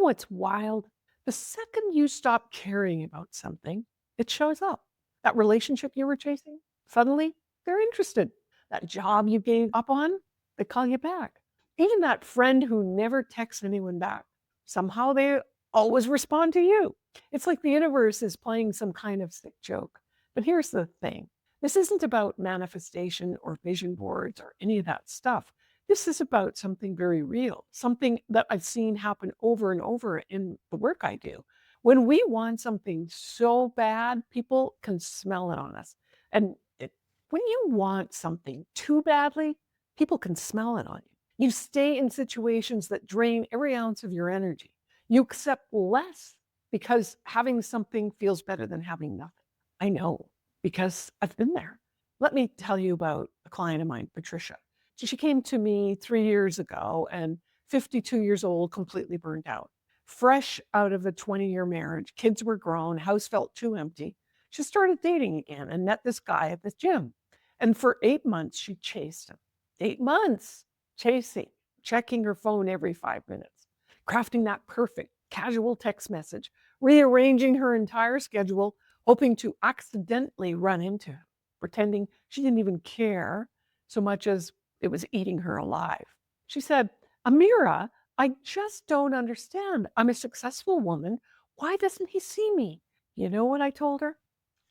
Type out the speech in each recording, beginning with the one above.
what's wild? The second you stop caring about something, it shows up. That relationship you were chasing, suddenly they're interested. That job you gave up on, they call you back. Even that friend who never texts anyone back, somehow they always respond to you. It's like the universe is playing some kind of sick joke. But here's the thing, this isn't about manifestation or vision boards or any of that stuff. This is about something very real, something that I've seen happen over and over in the work I do. When we want something so bad, people can smell it on us. And when you want something too badly, people can smell it on you. You stay in situations that drain every ounce of your energy. You accept less because having something feels better than having nothing. I know because I've been there. Let me tell you about a client of mine, Patricia. She came to me 3 years ago and 52 years old, completely burned out. Fresh out of a 20-year marriage, kids were grown, house felt too empty. She started dating again and met this guy at the gym. And for 8 months, she chased him. 8 months chasing, checking her phone every 5 minutes, crafting that perfect casual text message, rearranging her entire schedule, hoping to accidentally run into him, pretending she didn't even care so much as it was eating her alive. She said, Amirah, I just don't understand. I'm a successful woman. Why doesn't he see me? You know what I told her?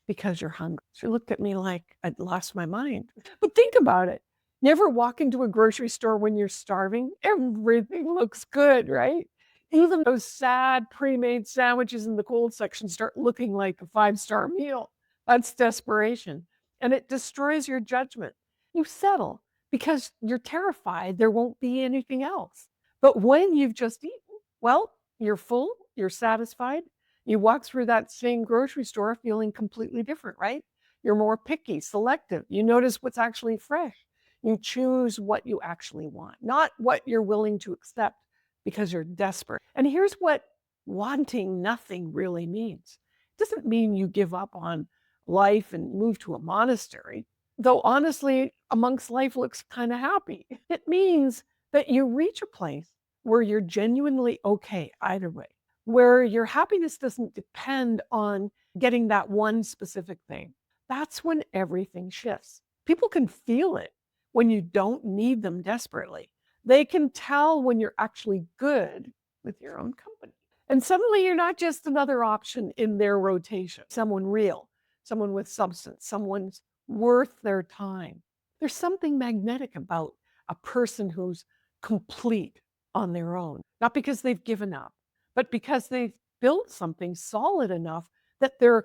Because you're hungry. She looked at me like I'd lost my mind. But think about it. You ever walk into a grocery store when you're starving? Everything looks good, right? Even those sad pre-made sandwiches in the cold section start looking like a 5-star meal. That's desperation. And it destroys your judgment. You settle because you're terrified there won't be anything else. But when you've just eaten, well, you're full, you're satisfied. You walk through that same grocery store feeling completely different, right? You're more picky, selective. You notice what's actually fresh. You choose what you actually want, not what you're willing to accept because you're desperate. And here's what wanting nothing really means. It doesn't mean you give up on life and move to a monastery, though honestly, a monk's life looks kind of happy. It means that you reach a place where you're genuinely okay either way, where your happiness doesn't depend on getting that one specific thing. That's when everything shifts. People can feel it when you don't need them desperately. They can tell when you're actually good with your own company. And suddenly you're not just another option in their rotation, someone real, someone with substance, someone's worth their time. There's something magnetic about a person who's complete on their own, not because they've given up, but because they've built something solid enough that they're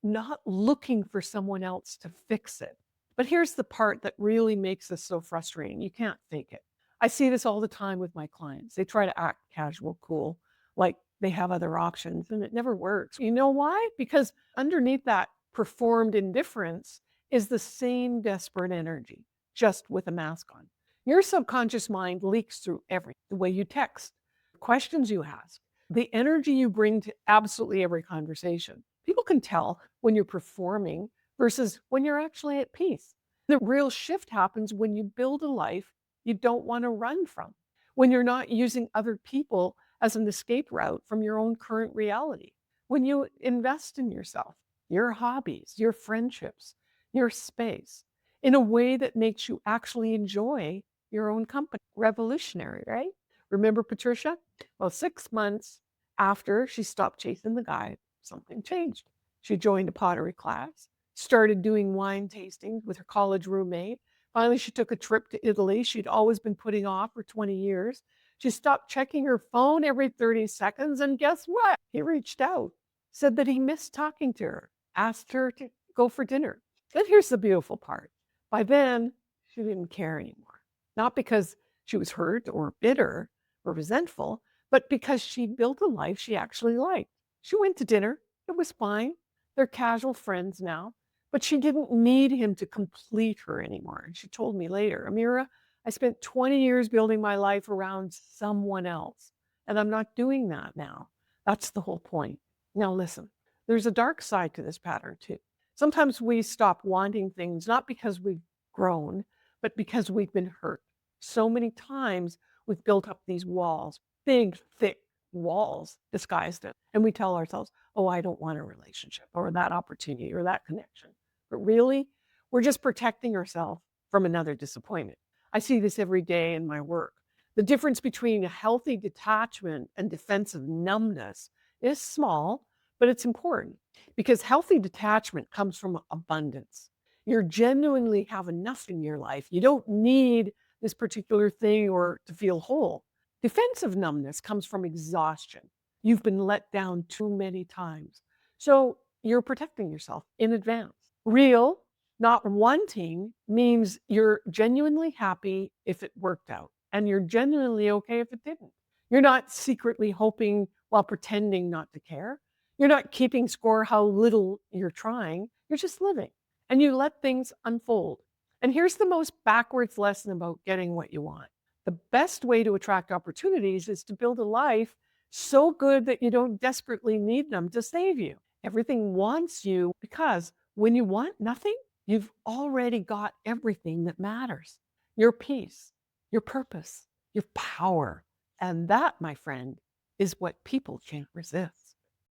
not looking for someone else to fix it. But here's the part that really makes this so frustrating. You can't fake it. I see this all the time with my clients. They try to act casual, cool, like they have other options, and it never works. You know why? Because underneath that performed indifference is the same desperate energy, just with a mask on. Your subconscious mind leaks through everything, the way you text, the questions you ask, the energy you bring to absolutely every conversation. People can tell when you're performing versus when you're actually at peace. The real shift happens when you build a life you don't want to run from, when you're not using other people as an escape route from your own current reality, when you invest in yourself, your hobbies, your friendships, your space in a way that makes you actually enjoy your own company. Revolutionary, right? Remember Patricia? Well, 6 months after she stopped chasing the guy, something changed. She joined a pottery class, started doing wine tastings with her college roommate. Finally, she took a trip to Italy she'd always been putting off for 20 years. She stopped checking her phone every 30 seconds, and guess what? He reached out, said that he missed talking to her, asked her to go for dinner. But here's the beautiful part. By then, she didn't care anymore. Not because she was hurt or bitter or resentful, but because she built a life she actually liked. She went to dinner. It was fine. They're casual friends now. But she didn't need him to complete her anymore. And she told me later, Amirah, I spent 20 years building my life around someone else, and I'm not doing that now. That's the whole point. Now listen, there's a dark side to this pattern too. Sometimes we stop wanting things not because we've grown, but because we've been hurt. So many times we've built up these walls, big, thick walls disguised it. And we tell ourselves, oh, I don't want a relationship or that opportunity or that connection. But really, we're just protecting ourselves from another disappointment. I see this every day in my work. The difference between a healthy detachment and defensive numbness is small, but it's important because healthy detachment comes from abundance. You genuinely have enough in your life. You don't need this particular thing or to feel whole. Defensive numbness comes from exhaustion. You've been let down too many times. So you're protecting yourself in advance. Real, not wanting, means you're genuinely happy if it worked out, and you're genuinely okay if it didn't. You're not secretly hoping while pretending not to care. You're not keeping score how little you're trying. You're just living, and you let things unfold. And here's the most backwards lesson about getting what you want. The best way to attract opportunities is to build a life so good that you don't desperately need them to save you. Everything wants you because when you want nothing, you've already got everything that matters: your peace, your purpose, your power. And that, my friend, is what people can't resist.